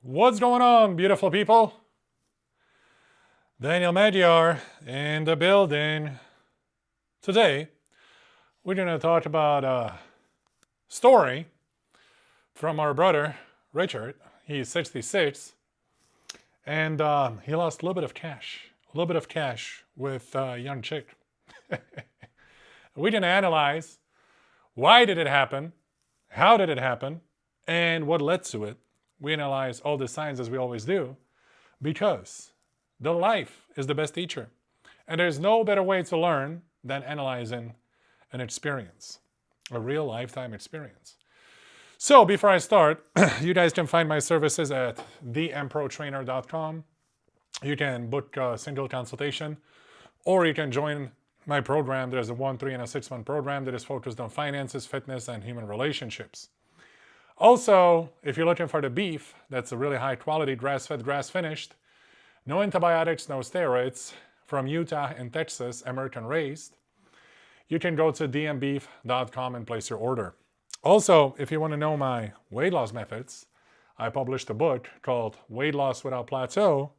What's going on, beautiful people? Daniel Magyar in the building. Today, we're going to talk about a story from our brother, Richard. He's 66, and he lost a little bit of cash with a young chick. We're going to analyze why did it happen, how did it happen, and what led to it. We analyze all the signs as we always do, because the life is the best teacher. And there's no better way to learn than analyzing an experience, a real lifetime experience. So before I start, you guys can find my services at theemprotrainer.com. You can book a single consultation, or you can join my program. There's a 1, 3, and a 6-month program that is focused on finances, fitness, and human relationships. Also, if you're looking for the beef, that's a really high quality, grass-fed, grass-finished, no antibiotics, no steroids, from Utah and Texas, American raised, you can go to dmbeef.com and place your order. Also, if you want to know my weight loss methods, I published a book called Weight Loss Without Plateau,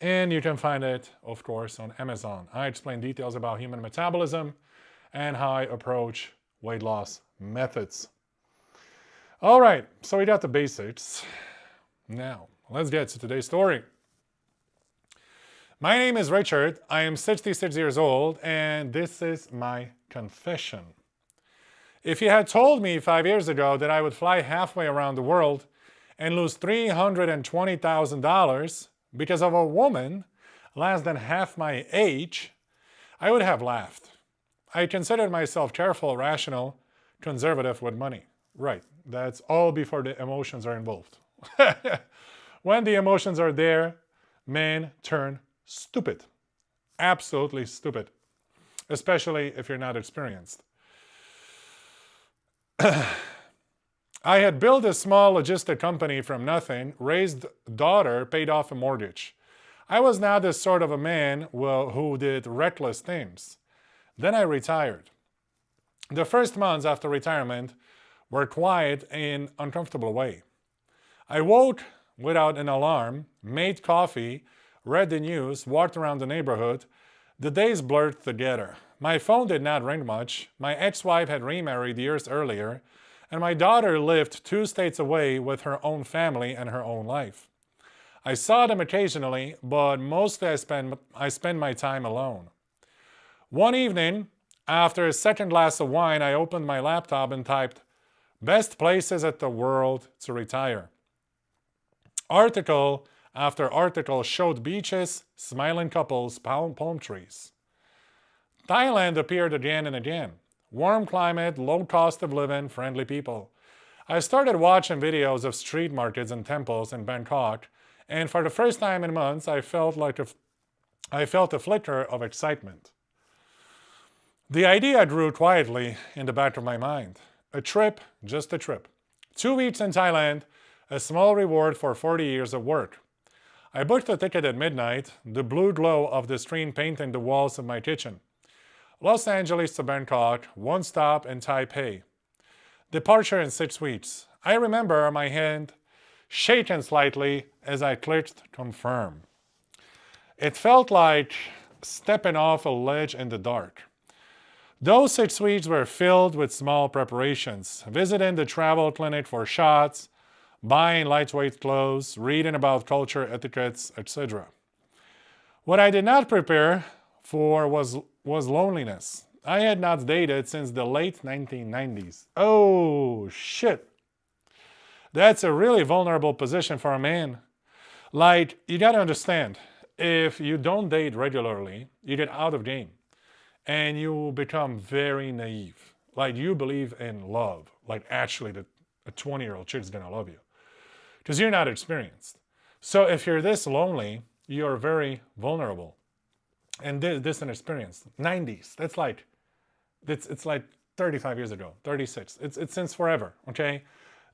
and you can find it, of course, on Amazon. I explain details about human metabolism and how I approach weight loss methods. All right, so we got the basics. Now, let's get to today's story. My name is Richard. I am 66 years old, and this is my confession. If you had told me 5 years ago that I would fly halfway around the world and lose $320,000 because of a woman less than half my age, I would have laughed. I considered myself careful, rational, conservative with money. Right, that's all before the emotions are involved. When the emotions are there, men turn stupid. Absolutely stupid. Especially if you're not experienced. I had built a small logistic company from nothing, raised a daughter, paid off a mortgage. I was not the sort of a man who did reckless things. Then I retired. The first months after retirement were quiet in an uncomfortable way. I woke without an alarm, made coffee, read the news, walked around the neighborhood. The days blurred together. My phone did not ring much. My ex-wife had remarried years earlier, and my daughter lived 2 states away with her own family and her own life. I saw them occasionally, but mostly I spent my time alone. One evening, after a second glass of wine, I opened my laptop and typed, "Best places at the world to retire." Article after article showed beaches, smiling couples, palm trees. Thailand appeared again and again. Warm climate, low cost of living, friendly people. I started watching videos of street markets and temples in Bangkok, and for the first time in months, I felt a flicker of excitement. The idea grew quietly in the back of my mind. A trip, just a trip. 2 weeks in Thailand, a small reward for 40 years of work. I booked a ticket at midnight, the blue glow of the screen painting the walls of my kitchen. Los Angeles to Bangkok, 1 stop in Taipei. Departure in 6 weeks. I remember my hand shaking slightly as I clicked confirm. It felt like stepping off a ledge in the dark. Those 6 weeks were filled with small preparations, visiting the travel clinic for shots, buying lightweight clothes, reading about culture, etiquettes, etc. What I did not prepare for was loneliness. I had not dated since the late 1990s. Oh, shit. That's a really vulnerable position for a man. Like, you gotta understand, if you don't date regularly, you get out of game. And you become very naive. Like, you believe in love. Like, actually, that a 20-year-old chick's gonna love you. Because you're not experienced. So if you're this lonely, you're very vulnerable. And this inexperienced. 90s. That's like, it's like 35 years ago, 36. It's since forever, okay?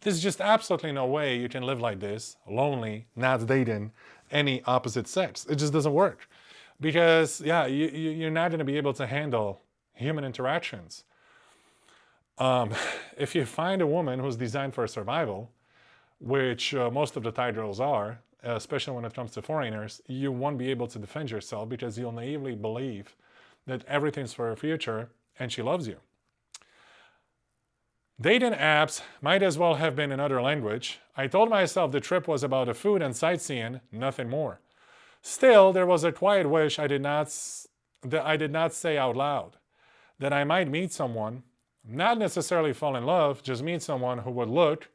There's just absolutely no way you can live like this, lonely, not dating any opposite sex. It just doesn't work. Because, yeah, you're not going to be able to handle human interactions. If you find a woman who's designed for survival, which most of the Thai girls are, especially when it comes to foreigners, you won't be able to defend yourself because you'll naively believe that everything's for her future and she loves you. Dating apps might as well have been another language. I told myself the trip was about the food and sightseeing, nothing more. Still, there was a quiet wish that I did not say out loud, that I might meet someone, not necessarily fall in love, just meet someone who would look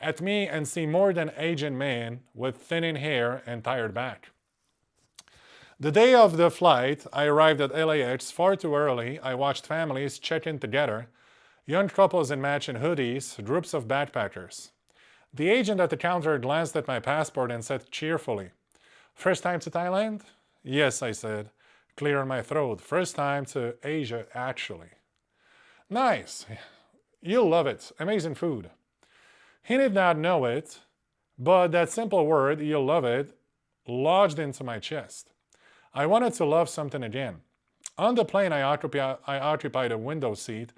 at me and see more than Asian man with thinning hair and tired back. The day of the flight, I arrived at LAX far too early. I watched families check in together, young couples in matching hoodies, groups of backpackers. The agent at the counter glanced at my passport and said cheerfully, "First time to Thailand?" "Yes," I said, clear in my throat. "First time to Asia, actually." "Nice. You'll love it. Amazing food." He did not know it, but that simple word, "you'll love it," lodged into my chest. I wanted to love something again. On the plane, I occupied a window seat.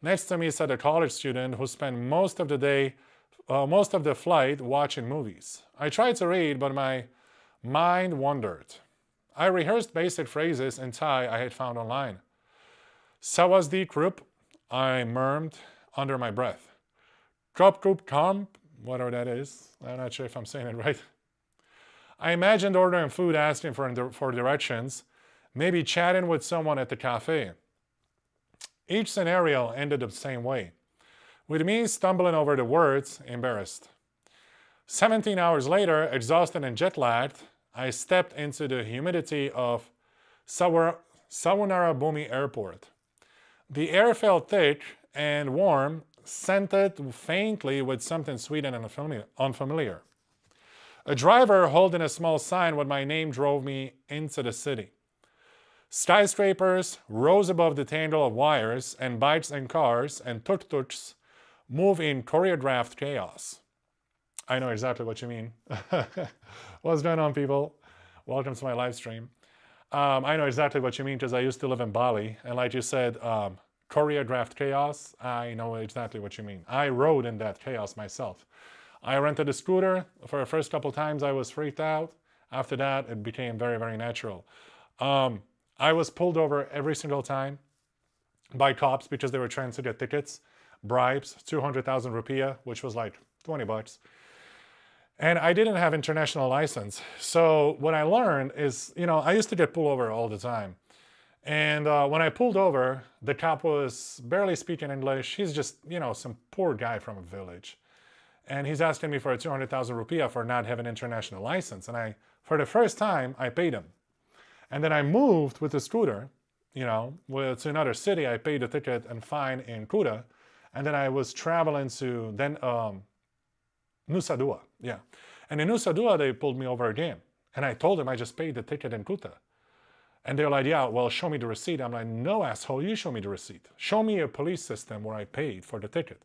Next to me sat a college student who spent most of the flight watching movies. I tried to read, but my mind wandered. I rehearsed basic phrases in Thai I had found online. "Sawasdee Krup," I murmured under my breath. "Krup Krup Kamp," whatever that is. I'm not sure if I'm saying it right. I imagined ordering food, asking for directions, maybe chatting with someone at the cafe. Each scenario ended the same way, with me stumbling over the words, embarrassed. 17 hours later, exhausted and jet-lagged, I stepped into the humidity of Sawanarabhumi Airport. The air felt thick and warm, scented faintly with something sweet and unfamiliar. A driver holding a small sign with my name drove me into the city. Skyscrapers rose above the tangle of wires, and bikes and cars and tuk-tuks move in choreographed chaos. I know exactly what you mean. What's going on, people? Welcome to my live stream. I know exactly what you mean because I used to live in Bali, and like you said, choreographed chaos, I know exactly what you mean. I rode in that chaos myself. I rented a scooter. For the first couple times I was freaked out. After that, it became very, very natural. I was pulled over every single time by cops because they were trying to get tickets, bribes, 200,000 rupiah, which was like 20 bucks. And I didn't have international license. So what I learned is, I used to get pulled over all the time. And when I pulled over, the cop was barely speaking English. He's just, some poor guy from a village. And he's asking me for a 200,000 rupiah for not having an international license. And for the first time, I paid him. And then I moved with the scooter, to another city. I paid the ticket and fine in Kuta. And then I was traveling to Nusa Dua. Yeah. And in Nusa Dua, they pulled me over again. And I told them I just paid the ticket in Kuta. And they're like, "Yeah, well, show me the receipt." I'm like, "No, asshole, you show me the receipt. Show me a police system where I paid for the ticket."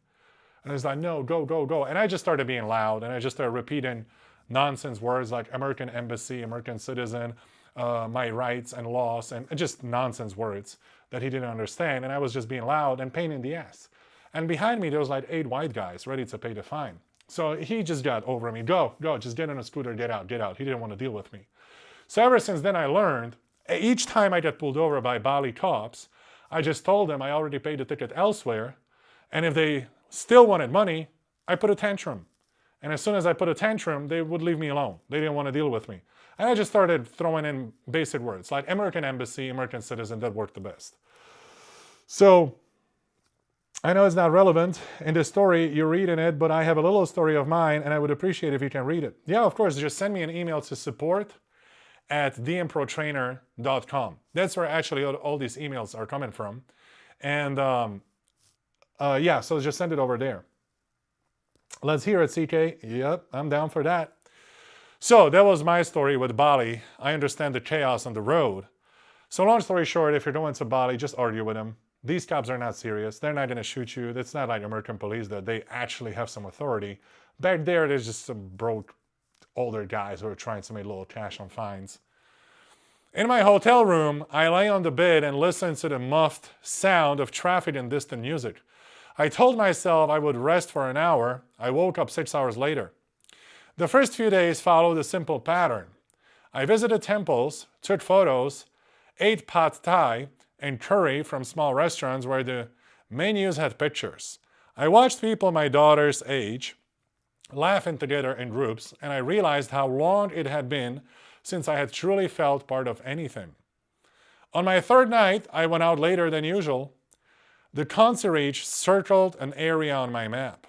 And it's like, "No, go, go, go." And I just started being loud, and I just started repeating nonsense words like American embassy, American citizen, my rights and laws, and just nonsense words that he didn't understand. And I was just being loud and pain in the ass. And behind me, there was like 8 white guys ready to pay the fine. So he just got over me. Go, just get on a scooter, get out, get out. He didn't want to deal with me. So ever since then, I learned, each time I get pulled over by Bali cops, I just told them I already paid the ticket elsewhere. And if they still wanted money, I put a tantrum. And as soon as I put a tantrum, they would leave me alone. They didn't want to deal with me. And I just started throwing in basic words like American embassy, American citizen. That worked the best. So I know it's not relevant in this story, you're reading it, but I have a little story of mine, and I would appreciate if you can read it. Yeah, of course, just send me an email to support@dmprotrainer.com. That's where actually all these emails are coming from. And yeah, so just send it over there. Let's hear it, CK. Yep, I'm down for that. So that was my story with Bali. I understand the chaos on the road. So long story short, if you're going to Bali, just argue with them. These cops are not serious. They're not going to shoot you. It's not like American police that they actually have some authority. Back there, there's just some broke older guys who are trying to make a little cash on fines. In my hotel room, I lay on the bed and listened to the muffled sound of traffic and distant music. I told myself I would rest for an hour. I woke up 6 hours later. The first few days followed a simple pattern. I visited temples, took photos, ate pad thai and curry from small restaurants where the menus had pictures. I watched people my daughter's age laughing together in groups, and I realized how long it had been since I had truly felt part of anything. On my third night, I went out later than usual. The concierge circled an area on my map.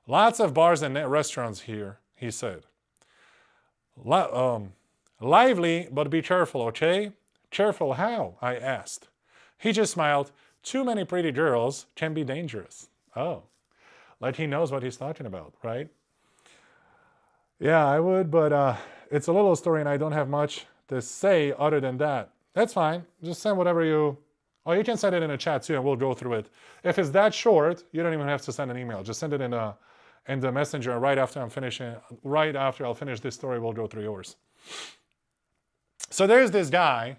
Lots of bars and restaurants here, he said. Lively, but be careful, okay? Careful how? I asked. He just smiled. Too many pretty girls can be dangerous. Oh, like he knows what he's talking about, right? Yeah, I would, but it's a little story and I don't have much to say other than that. That's fine. Just send whatever you... Oh, you can send it in a chat too and we'll go through it. If it's that short, you don't even have to send an email. Just send it in the messenger right after I'll finish this story, we'll go through yours. So there's this guy,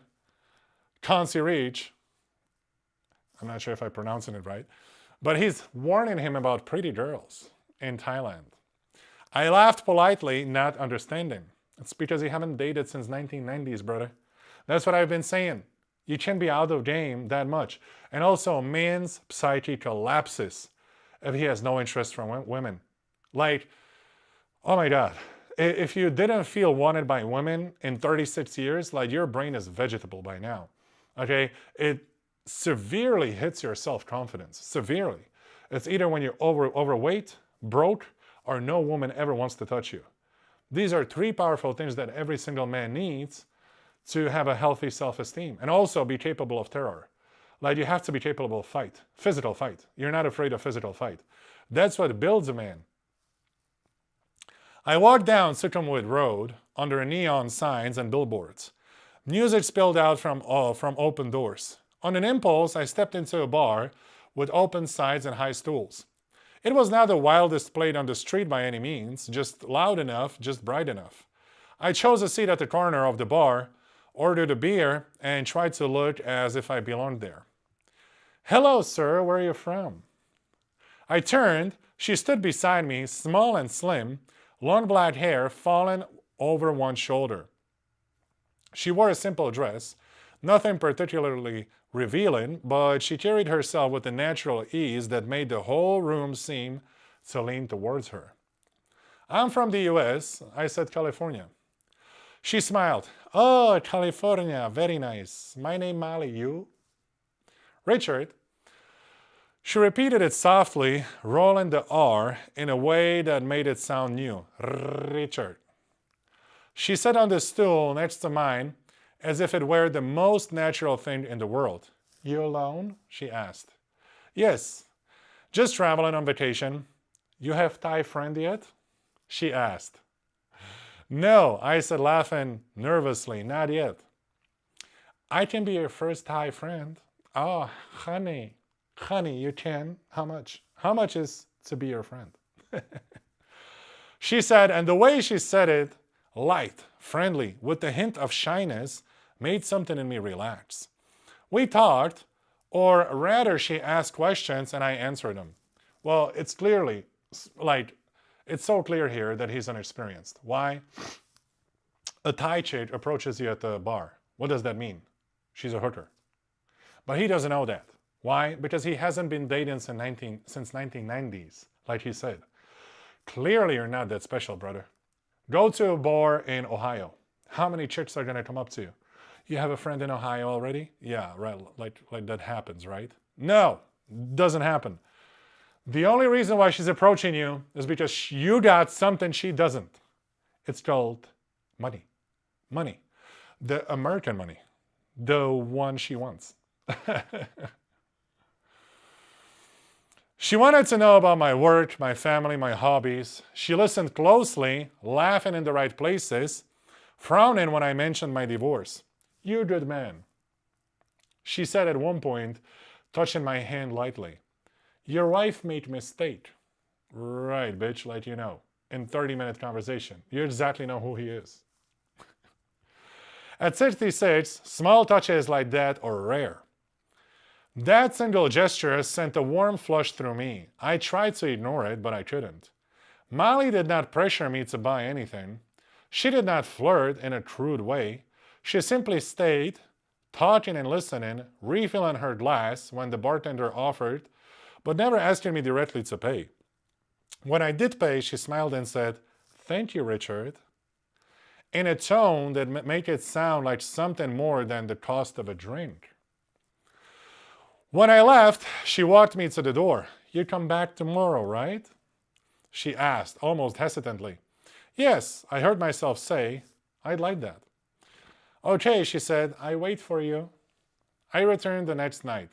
concierge. I'm not sure if I'm pronouncing it right, but he's warning him about pretty girls in Thailand. I laughed politely, not understanding. It's because you haven't dated since 1990s, brother. That's what I've been saying. You can't be out of game that much. And also, man's psyche collapses if he has no interest from women. Like, oh my God. If you didn't feel wanted by women in 36 years, like your brain is vegetable by now. Okay? It severely hits your self-confidence. Severely. It's either when you're overweight, broke, or no woman ever wants to touch you. These are three powerful things that every single man needs to have a healthy self-esteem and also be capable of terror. Like you have to be capable of fight, physical fight. You're not afraid of physical fight. That's what builds a man. I walked down Sukhumvit Road under neon signs and billboards. Music spilled out from open doors. On an impulse, I stepped into a bar with open sides and high stools. It was not the wildest place on the street by any means, just loud enough, just bright enough. I chose a seat at the corner of the bar, ordered a beer, and tried to look as if I belonged there. Hello, sir, where are you from? I turned. She stood beside me, small and slim, long black hair falling over one shoulder. She wore a simple dress, nothing particularly revealing, but she carried herself with a natural ease that made the whole room seem to lean towards her. I'm from the US, I said California. She smiled. Oh, California, very nice. My name Molly, you? Richard. She repeated it softly, rolling the R in a way that made it sound new. Richard. She sat on the stool next to mine as if it were the most natural thing in the world. You alone? She asked. Yes, just traveling on vacation. You have Thai friend yet? She asked. No, I said, laughing nervously, not yet. I can be your first Thai friend. Oh, honey, you can. How much? How much is to be your friend? She said, and the way she said it, light, friendly, with a hint of shyness, made something in me relax. We talked, or rather she asked questions and I answered them. Well, it's clearly, it's so clear here that he's inexperienced. Why? A Thai chick approaches you at the bar. What does that mean? She's a hooker. But he doesn't know that. Why? Because he hasn't been dating since 1990s, like he said. Clearly you're not that special, brother. Go to a bar in Ohio. How many chicks are going to come up to you? You have a friend in Ohio already? Yeah, right. Like that happens, right? No, doesn't happen. The only reason why she's approaching you is because you got something she doesn't. It's called money. Money. The American money. The one she wants. She wanted to know about my work, my family, my hobbies. She listened closely, laughing in the right places, frowning when I mentioned my divorce. You're a good man. She said at one point, touching my hand lightly, your wife made mistake. Right, bitch, let you know. In 30-minute conversation. You exactly know who he is. At 66, small touches like that are rare. That single gesture sent a warm flush through me. I tried to ignore it, but I couldn't. Molly did not pressure me to buy anything. She did not flirt in a crude way. She simply stayed, talking and listening, refilling her glass when the bartender offered, but never asking me directly to pay. When I did pay, she smiled and said, "Thank you, Richard," in a tone that made it sound like something more than the cost of a drink. When I left, she walked me to the door. "You come back tomorrow, right?" she asked, almost hesitantly. "Yes," I heard myself say. "I'd like that." "Okay," she said, "I wait for you." I returned the next night,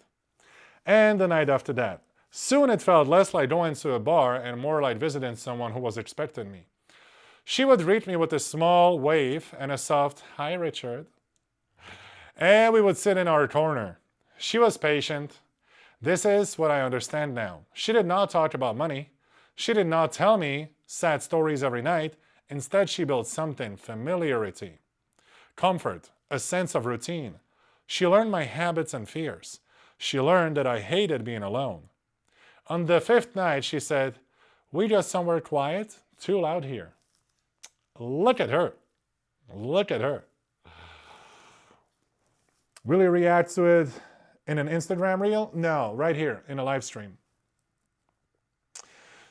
and the night after that. Soon it felt less like going to a bar and more like visiting someone who was expecting me. She would greet me with a small wave and a soft, "Hi, Richard." And we would sit in our corner. She was patient. This is what I understand now. She did not talk about money. She did not tell me sad stories every night. Instead, she built something: familiarity, comfort, a sense of routine. She learned my habits and fears. She learned that I hated being alone. On the fifth night, she said, "We just somewhere quiet, too loud here." Look at her. Look at her. Will you react to it in an Instagram reel? No, right here in a live stream.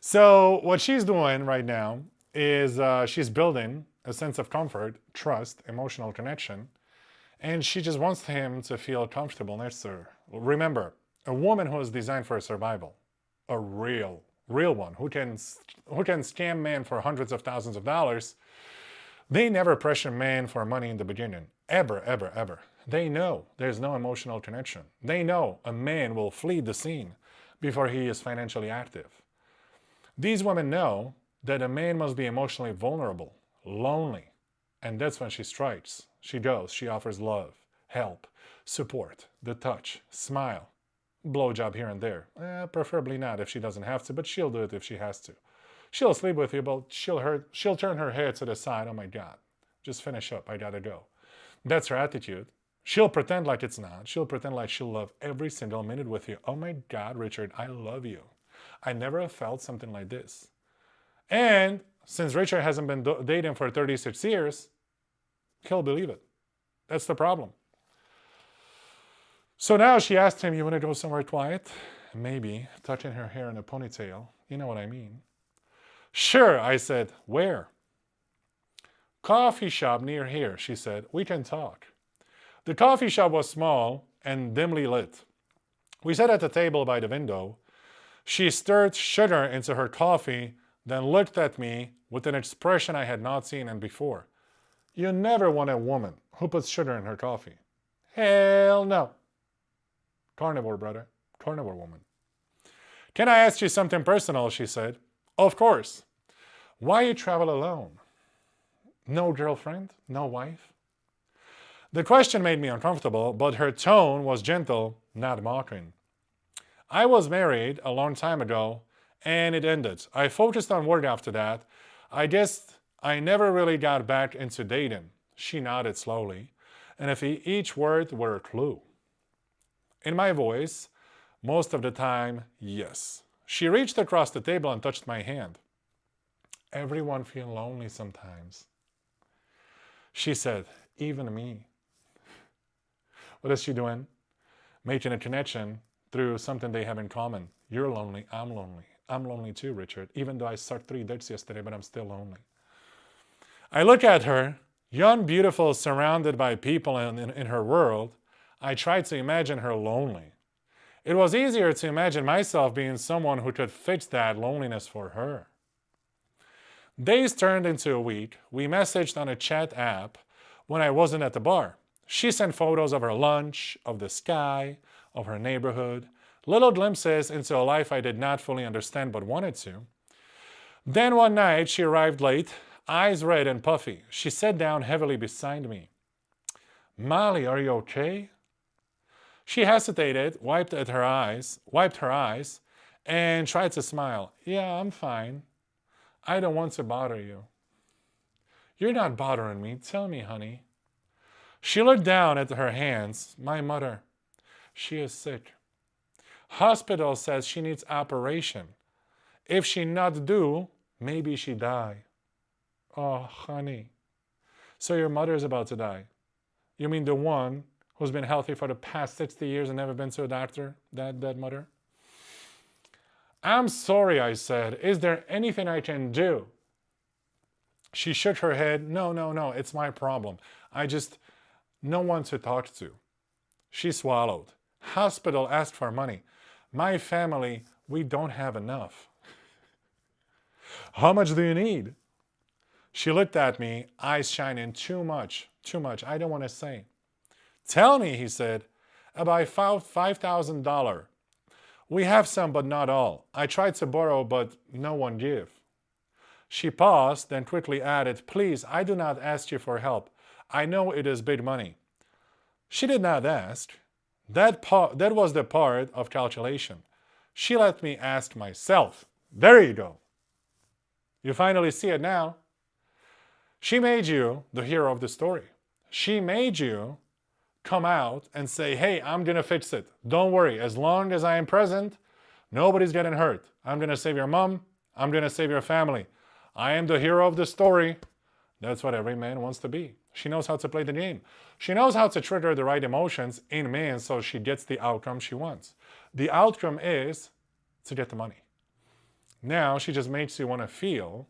So what she's doing right now is she's building a sense of comfort, trust, emotional connection, and she just wants him to feel comfortable next to her. Remember, a woman who is designed for survival, a real one, who can scam men for hundreds of thousands of dollars. They never pressure men for money in the beginning, ever, ever, ever. They know there's no emotional connection. They know a man will flee the scene before he is financially active. These women know that a man must be emotionally vulnerable, lonely, and that's when she strikes. She goes, she offers love, help, support, the touch, smile, blowjob here and there. Preferably not if she doesn't have to, but she'll do it if she has to. She'll sleep with you, but she'll turn her head to the side. "Oh my God, just finish up, I gotta go." That's her attitude. She'll pretend like it's not. She'll pretend like she'll love every single minute with you. "Oh my God, Richard, I love you. I never have felt something like this." And since Richard hasn't been dating for 36 years, he'll believe it. That's the problem. So now she asked him, "You want to go somewhere quiet?" Maybe, touching her hair in a ponytail. You know what I mean. "Sure," I said. "Where?" "Coffee shop near here," she said. "We can talk." The coffee shop was small and dimly lit. We sat at the table by the window. She stirred sugar into her coffee, then looked at me with an expression I had not seen before. "You never want a woman who puts sugar in her coffee." "Hell no." Carnivore, brother. Carnivore woman. "Can I ask you something personal?" she said. "Of course." "Why you travel alone? No girlfriend? No wife?" The question made me uncomfortable, but her tone was gentle, not mocking. "I was married a long time ago, and it ended. I focused on work after that. I guess I never really got back into dating." She nodded slowly, and if each word were a clue. In my voice, most of the time, yes. She reached across the table and touched my hand. "Everyone feels lonely sometimes," she said, "even me." What is she doing? Making a connection through something they have in common. You're lonely, I'm lonely. I'm lonely too, Richard, even though I sucked 3 dicks yesterday, but I'm still lonely. I look at her, young, beautiful, surrounded by people in her world. I tried to imagine her lonely. It was easier to imagine myself being someone who could fix that loneliness for her. Days turned into a week. We messaged on a chat app when I wasn't at the bar. She sent photos of her lunch, of the sky, of her neighborhood, little glimpses into a life I did not fully understand but wanted to. Then one night she arrived late, eyes red and puffy. She sat down heavily beside me. "Molly, are you okay?" She hesitated, wiped her eyes, and tried to smile. "Yeah, I'm fine. I don't want to bother you." "You're not bothering me. Tell me, honey." She looked down at her hands. "My mother. She is sick. Hospital says she needs operation. If she not do, Maybe she die. Oh, honey. So your mother is about to die. You mean the one who's been healthy for the past 60 years and never been to a doctor? That mother? I'm sorry, I said. Is there anything I can do? She shook her head. No, no, no, it's my problem. I just, no one to talk to. She swallowed. Hospital asked for money. My family, we don't have enough. How much do you need? She looked at me, eyes shining. Too much, I don't want to say. Tell me, he said. About $5,000. We have some, but not all. I tried to borrow, but no one gave. She paused, then quickly added, please, I do not ask you for help. I know it is big money. She did not ask. That was the part of calculation. She let me ask myself. There you go. You finally see it now. She made you the hero of the story. She made you come out and say, hey, I'm going to fix it. Don't worry. As long as I am present, nobody's getting hurt. I'm going to save your mom. I'm going to save your family. I am the hero of the story. That's what every man wants to be. She knows how to play the game. She knows how to trigger the right emotions in men so she gets the outcome she wants. The outcome is to get the money. Now she just makes you want to feel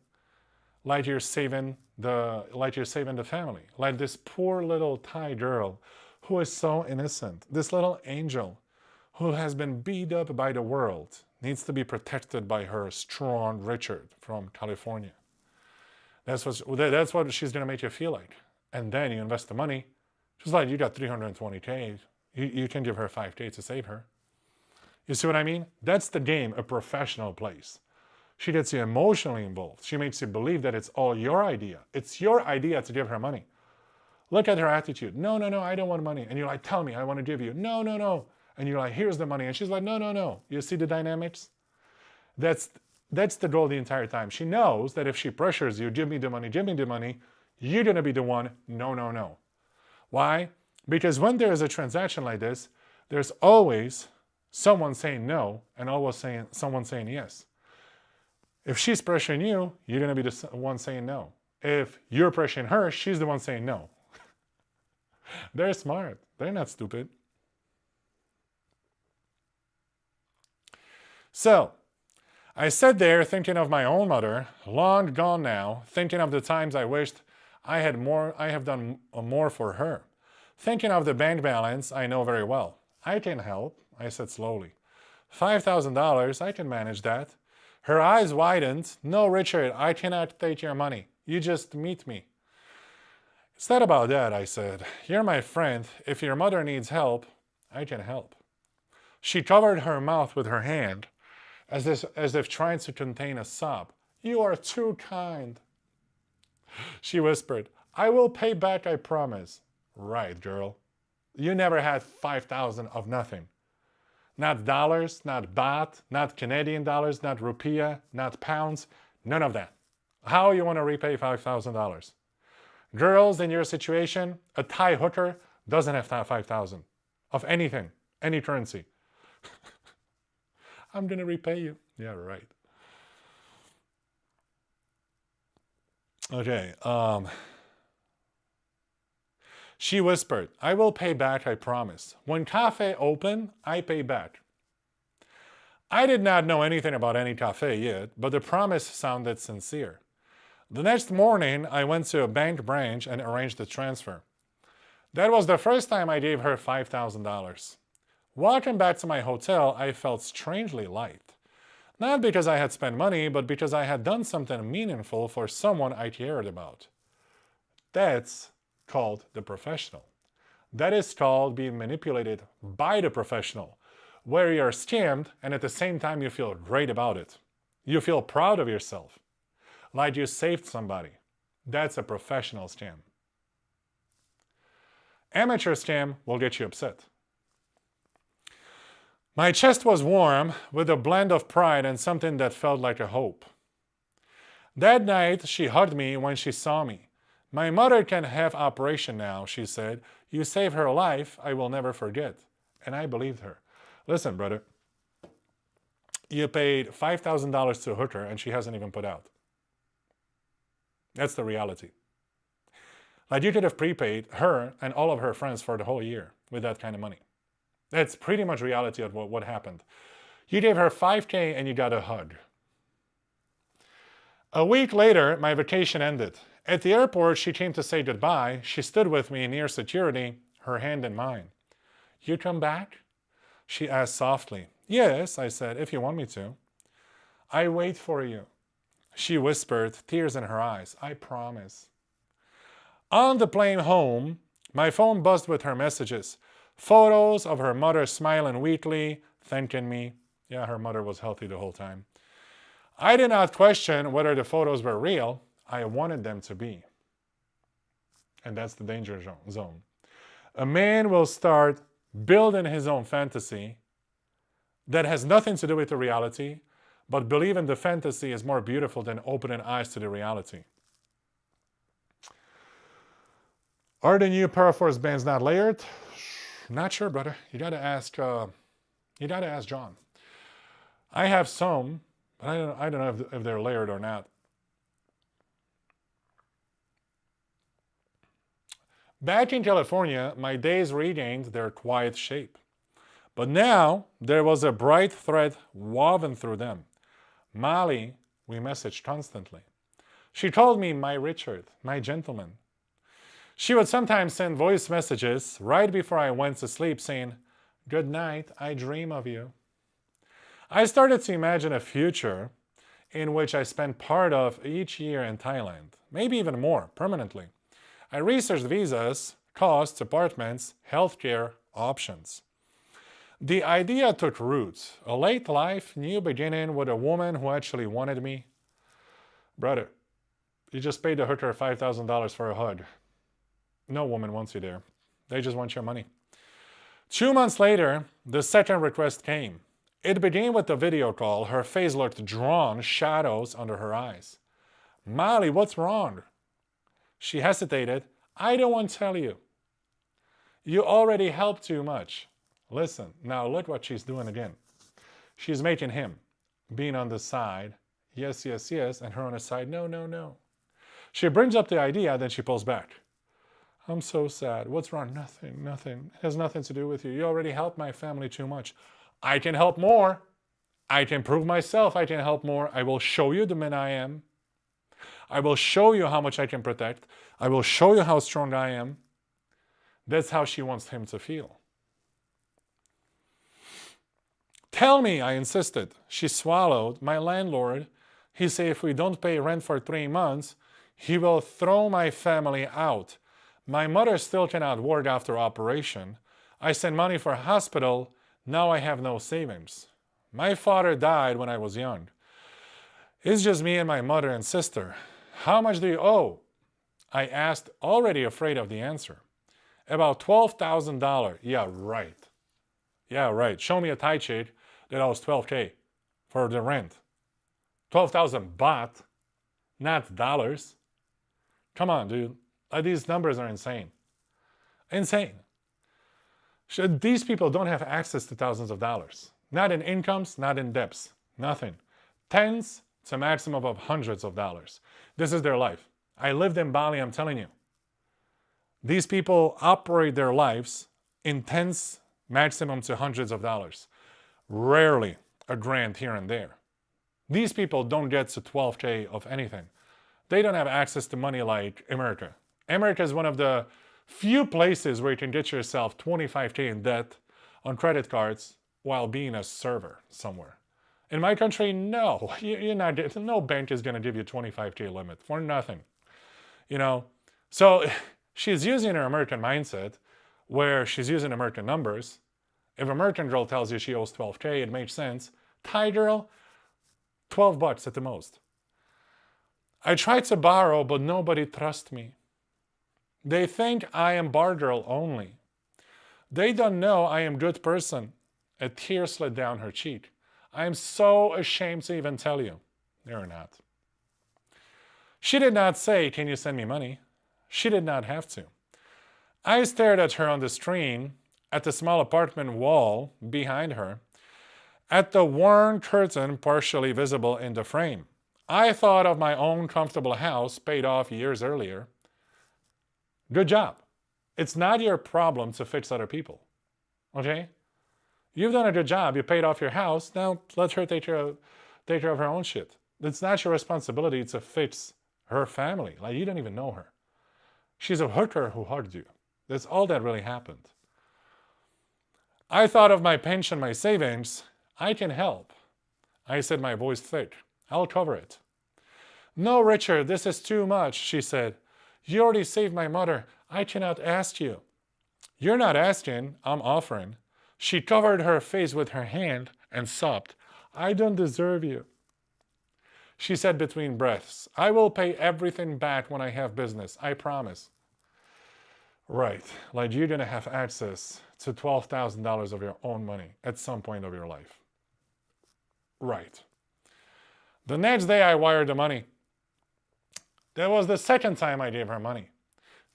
like you're saving the family. Like this poor little Thai girl who is so innocent. This little angel who has been beat up by the world needs to be protected by her strong Richard from California. That's what she's going to make you feel like. And then you invest the money. She's like, you got $320K. You can give her $5K to save her. You see what I mean? That's the game a professional plays. She gets you emotionally involved. She makes you believe that it's all your idea. It's your idea to give her money. Look at her attitude. No, no, no, I don't want money. And you're like, tell me, I want to give you. No, no, no. And you're like, here's the money. And she's like, no, no, no. You see the dynamics? That's the goal the entire time. She knows that if she pressures you, give me the money, you're going to be the one, no, no, no. Why? Because when there is a transaction like this, there's always someone saying no and always someone saying yes. If she's pressuring you, you're going to be the one saying no. If you're pressuring her, she's the one saying no. They're smart. They're not stupid. So, I sat there thinking of my own mother, long gone now, thinking of the times I wished I have done more for her. Thinking of the bank balance I know very well. I can help, I said slowly. $5,000, I can manage that. Her eyes widened. No, Richard, I cannot take your money. You just meet me. It's not about that, I said. You're my friend. If your mother needs help, I can help. She covered her mouth with her hand, as if trying to contain a sob. You are too kind. She whispered, I will pay back, I promise. Right, girl. You never had 5,000 of nothing. Not dollars, not baht, not Canadian dollars, not rupiah, not pounds, none of that. How you want to repay $5,000? Girls in your situation, a Thai hooker doesn't have 5,000 of anything, any currency. I'm going to repay you. Yeah, right. Okay. She whispered, I will pay back, I promise. When cafe open, I pay back. I did not know anything about any cafe yet, but the promise sounded sincere. The next morning, I went to a bank branch and arranged the transfer. That was the first time I gave her $5,000. Walking back to my hotel, I felt strangely light. Not because I had spent money, but because I had done something meaningful for someone I cared about. That's called the professional. That is called being manipulated by the professional, where you're scammed and at the same time you feel great about it. You feel proud of yourself, like you saved somebody. That's a professional scam. Amateur scam will get you upset. My chest was warm with a blend of pride and something that felt like a hope. That night, she hugged me when she saw me. My mother can have operation now, she said. You saved her life, I will never forget. And I believed her. Listen, brother, you paid $5,000 to a hooker and she hasn't even put out. That's the reality. Like you could have prepaid her and all of her friends for the whole year with that kind of money. That's pretty much reality of what happened. You gave her 5K and you got a hug. A week later, my vacation ended. At the airport, she came to say goodbye. She stood with me near security, her hand in mine. You come back? She asked softly. Yes, I said, if you want me to. I wait for you. She whispered, tears in her eyes. I promise. On the plane home, my phone buzzed with her messages. Photos of her mother smiling weakly, thanking me. Yeah, her mother was healthy the whole time. I did not question whether the photos were real. I wanted them to be. And that's the danger zone. A man will start building his own fantasy that has nothing to do with the reality, but believing the fantasy is more beautiful than opening eyes to the reality. Are the new Paraforce bands not layered? Not sure, brother. You gotta ask John. I have some, but I don't know if they're layered or not. Back in California, my days regained their quiet shape. But now there was a bright thread woven through them. Molly, we messaged constantly. She called me my Richard, my gentleman. She would sometimes send voice messages right before I went to sleep saying, "Good night, I dream of you." I started to imagine a future in which I spent part of each year in Thailand, maybe even more, permanently. I researched visas, costs, apartments, healthcare options. The idea took root. A late life, new beginning with a woman who actually wanted me. Brother, you just paid the hooker $5,000 for a hug. No woman wants you there. They just want your money. 2 months later, the second request came. It began with a video call. Her face looked drawn, shadows under her eyes. Molly, what's wrong? She hesitated. I don't want to tell you. You already helped too much. Listen, now look what she's doing again. She's making him, being on the side, yes, yes, yes, and her on the side, no, no, no. She brings up the idea, then she pulls back. I'm so sad. What's wrong? Nothing, nothing. It has nothing to do with you. You already helped my family too much. I can help more. I can prove myself I can help more. I will show you the man I am. I will show you how much I can protect. I will show you how strong I am. That's how she wants him to feel. Tell me, I insisted. She swallowed. My landlord, he said if we don't pay rent for 3 months, he will throw my family out. My mother still cannot work after operation. I sent money for hospital. Now I have no savings. My father died when I was young. It's just me and my mother and sister. How much do you owe? I asked, already afraid of the answer. About $12,000. Yeah, right. Yeah, right. Show me a Thai chick that owes $12K for the rent. 12,000 baht, not dollars. Come on, dude. These numbers are insane. Insane. These people don't have access to thousands of dollars. Not in incomes, not in debts. Nothing. Tens to maximum of hundreds of dollars. This is their life. I lived in Bali, I'm telling you. These people operate their lives in tens, maximum to hundreds of dollars. Rarely a grand here and there. These people don't get to 12K of anything. They don't have access to money like America. America is one of the few places where you can get yourself 25K in debt on credit cards while being a server somewhere. In my country, no. No bank is going to give you 25K limit for nothing. You know, so she's using her American mindset where she's using American numbers. If an American girl tells you she owes 12K, it makes sense. Thai girl, 12 bucks at the most. I tried to borrow, but nobody trusts me. They think I am bar girl only. They don't know I am good person. A tear slid down her cheek. I am so ashamed to even tell you. They're not. She did not say, can you send me money? She did not have to. I stared at her on the screen, at the small apartment wall behind her, at the worn curtain partially visible in the frame. I thought of my own comfortable house paid off years earlier. Good job. It's not your problem to fix other people. Okay? You've done a good job. You paid off your house. Now let her take care of her own shit. It's not your responsibility to fix her family. Like, you don't even know her. She's a hooker who hugged you. That's all that really happened. I thought of my pension, my savings. I can help. I said, my voice thick. I'll cover it. No, Richard, this is too much, she said. You already saved my mother. I cannot ask you. You're not asking, I'm offering. She covered her face with her hand and sobbed. I don't deserve you. She said between breaths, I will pay everything back when I have business, I promise. Right, like you're going to have access to $12,000 of your own money at some point of your life. Right. The next day I wired the money. That was the second time I gave her money.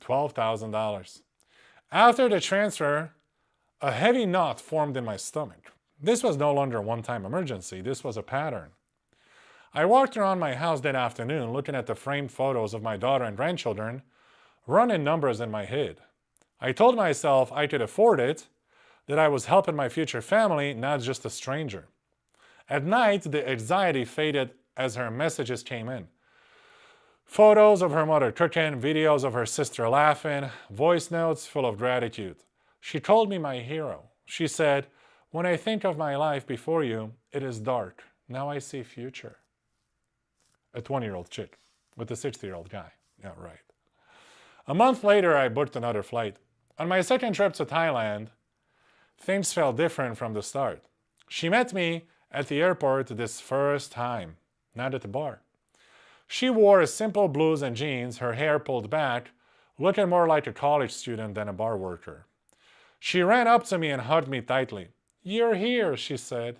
$12,000. After the transfer, a heavy knot formed in my stomach. This was no longer a one-time emergency. This was a pattern. I walked around my house that afternoon looking at the framed photos of my daughter and grandchildren, running numbers in my head. I told myself I could afford it, that I was helping my future family, not just a stranger. At night, the anxiety faded as her messages came in. Photos of her mother cooking, videos of her sister laughing, voice notes full of gratitude. She called me my hero. She said, when I think of my life before you, it is dark. Now I see future. A 20-year-old chick with a 60-year-old guy. Yeah, right. A month later, I booked another flight. On my second trip to Thailand, things felt different from the start. She met me at the airport this first time, not at the bar. She wore a simple blues and jeans, her hair pulled back, looking more like a college student than a bar worker. She ran up to me and hugged me tightly. You're here, she said.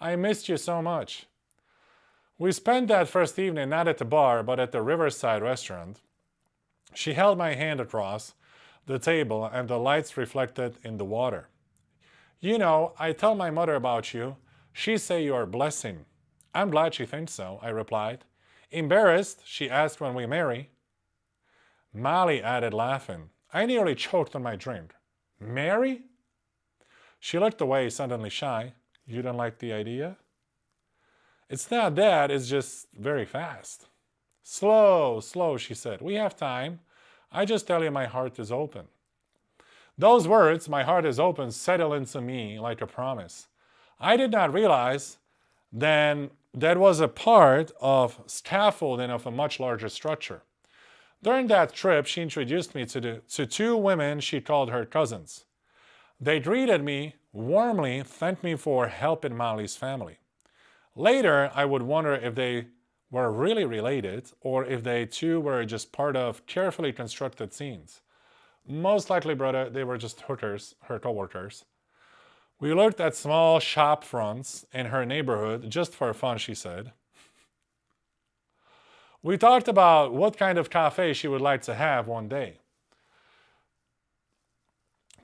I missed you so much. We spent that first evening not at the bar, but at the Riverside restaurant. She held my hand across the table and the lights reflected in the water. You know, I tell my mother about you. She say you're a blessing. I'm glad she thinks so, I replied. Embarrassed, she asked when we marry. Molly added, laughing. I nearly choked on my drink. Marry? She looked away, suddenly shy. You don't like the idea? It's not that, it's just very fast. Slow, slow, she said. We have time. I just tell you my heart is open. Those words, my heart is open, settled into me like a promise. I did not realize then that was a part of scaffolding of a much larger structure. During that trip, she introduced me to two women she called her cousins. They greeted me warmly, thanked me for helping Molly's family. Later, I would wonder if they were really related or if they too were just part of carefully constructed scenes. Most likely, brother, they were just hookers, her co-workers. We looked at small shop fronts in her neighborhood just for fun, she said. We talked about what kind of cafe she would like to have one day.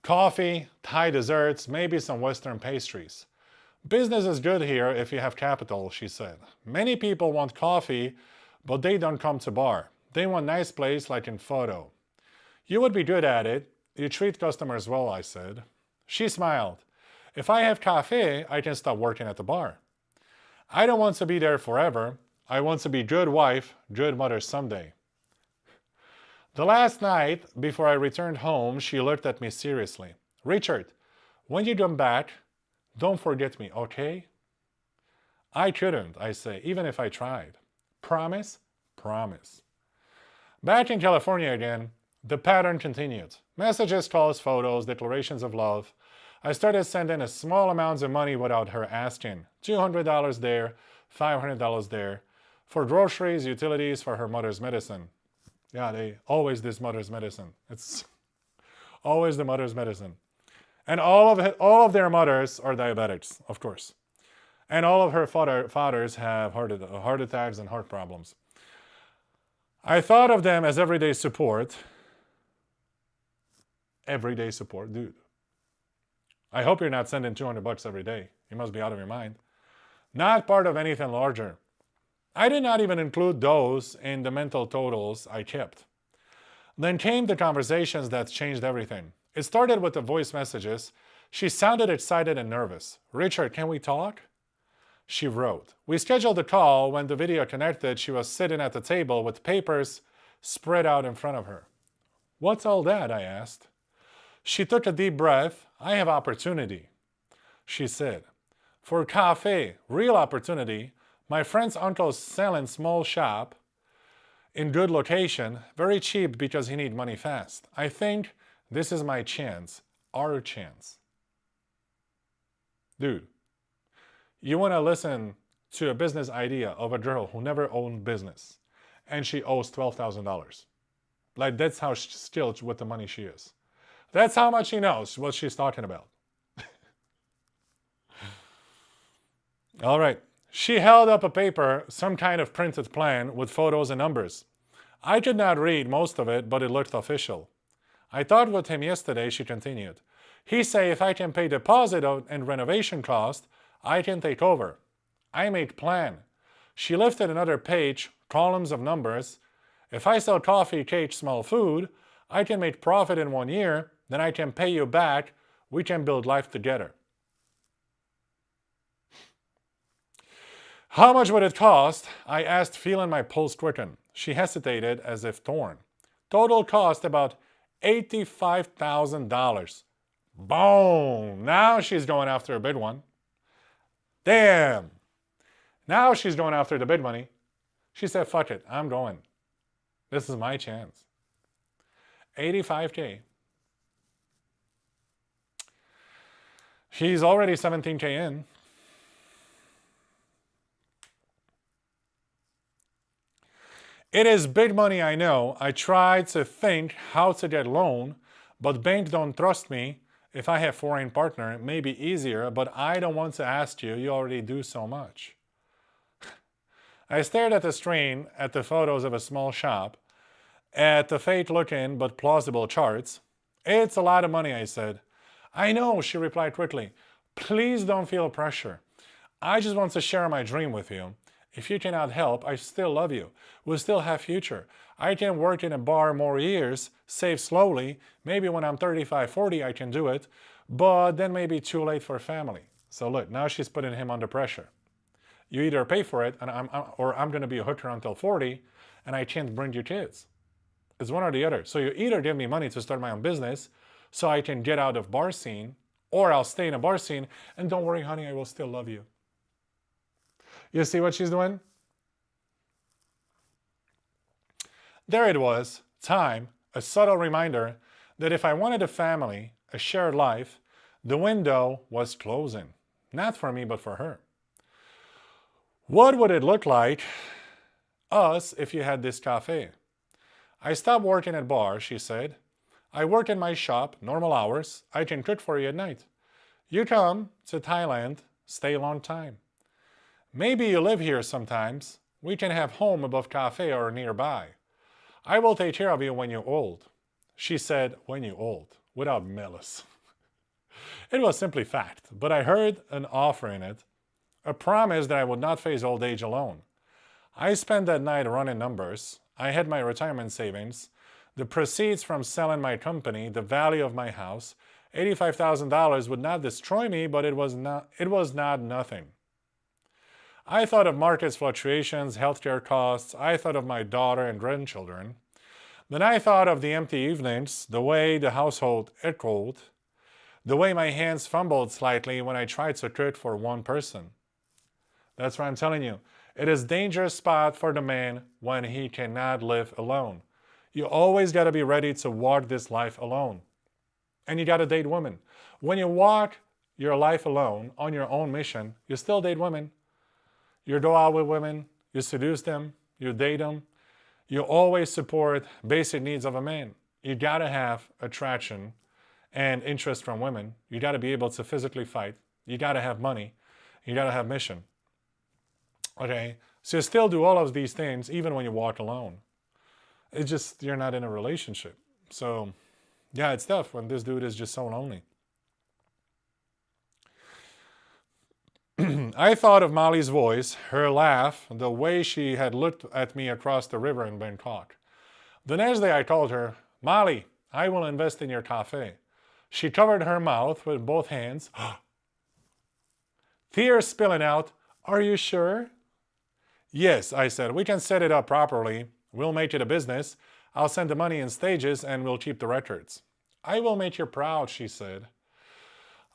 Coffee, Thai desserts, maybe some Western pastries. Business is good here if you have capital, she said. Many people want coffee, but they don't come to bar. They want nice place like in photo. You would be good at it. You treat customers well, I said. She smiled. If I have cafe, I can stop working at the bar. I don't want to be there forever. I want to be good wife, good mother someday. The last night, before I returned home, she looked at me seriously. Richard, when you come back, don't forget me, okay? I couldn't, I say, even if I tried. Promise? Promise. Back in California again, the pattern continued. Messages, calls, photos, declarations of love. I started sending a small amounts of money without her asking. $200 there, $500 there. For groceries, utilities, for her mother's medicine. Yeah, they always this mother's medicine. It's always the mother's medicine. And all of their mothers are diabetics, of course. And all of her fathers have heart attacks and heart problems. I thought of them as everyday support. Everyday support, dude. I hope you're not sending $200 every day. You must be out of your mind. Not part of anything larger. I did not even include those in the mental totals I kept. Then came the conversations that changed everything. It started with the voice messages. She sounded excited and nervous. "Richard, can we talk?" She wrote. We scheduled a call. When the video connected, she was sitting at the table with papers spread out in front of her. "What's all that?" I asked. She took a deep breath. "I have opportunity," she said. "For cafe, real opportunity. My friend's uncle's selling small shop in good location, very cheap because he need money fast. I think this is my chance, our chance." Dude, you want to listen to a business idea of a girl who never owned business and she owes $12,000. Like, that's how skilled with the money she is. That's how much she knows what she's talking about. All right. She held up a paper, some kind of printed plan with photos and numbers. I could not read most of it, but it looked official. "I talked with him yesterday," she continued. "He say if I can pay deposit and renovation cost, I can take over. I make plan." She lifted another page, columns of numbers. "If I sell coffee, cake, small food, I can make profit in 1 year, then I can pay you back. We can build life together." "How much would it cost?" I asked, feeling my pulse quicken. She hesitated as if torn. "Total cost about $85,000. Boom! Now she's going after a big one. Damn! Now she's going after the big money. She said, "Fuck it, I'm going. This is my chance." $85K. She's already $17K in. It is big money, I know. I tried to think how to get loan, but bank don't trust me. If I have foreign partner, it may be easier, but I don't want to ask you. You already do so much. I stared at the screen, at the photos of a small shop, at the fake-looking but plausible charts. "It's a lot of money," I said. "I know," she replied quickly. "Please don't feel pressure. I just want to share my dream with you. If you cannot help, I still love you. We'll still have future. I can work in a bar more years, save slowly. Maybe when I'm 35, 40, I can do it, but then maybe too late for family." So look, now she's putting him under pressure. You either pay for it, or I'm going to be a hooker until 40, and I can't bring you kids. It's one or the other. So you either give me money to start my own business so I can get out of bar scene, or I'll stay in a bar scene, and don't worry, honey, I will still love you. You see what she's doing? There it was, time, a subtle reminder that if I wanted a family, a shared life, the window was closing. Not for me, but for her. What would it look like, us, if you had this cafe? I stopped working at bar, she said. I work in my shop, normal hours. I can cook for you at night. You come to Thailand, stay a long time. Maybe you live here sometimes. We can have home above cafe or nearby. I will take care of you when you're old. She said, when you're old, without malice. It was simply fact, but I heard an offer in it, a promise that I would not face old age alone. I spent that night running numbers. I had my retirement savings, the proceeds from selling my company, the value of my house. $85,000 would not destroy me, but it was not nothing. I thought of market fluctuations, healthcare costs. I thought of my daughter and grandchildren. Then I thought of the empty evenings, the way the household echoed, the way my hands fumbled slightly when I tried to cook for one person. That's what I'm telling you. It is a dangerous spot for the man when he cannot live alone. You always got to be ready to walk this life alone. And you got to date women. When you walk your life alone on your own mission, you still date women. You go out with women, you seduce them, you date them. You always support basic needs of a man. You got to have attraction and interest from women. You got to be able to physically fight. You got to have money. You got to have mission. Okay? So you still do all of these things even when you walk alone. It's just you're not in a relationship. So, yeah, it's tough when this dude is just so lonely. I thought of Molly's voice, her laugh, the way she had looked at me across the river in Bangkok. The next day I told her, Molly, I will invest in your cafe. She covered her mouth with both hands, tears spilling out. Are you sure? Yes, I said, we can set it up properly. We'll make it a business. I'll send the money in stages and we'll keep the records. I will make you proud, she said.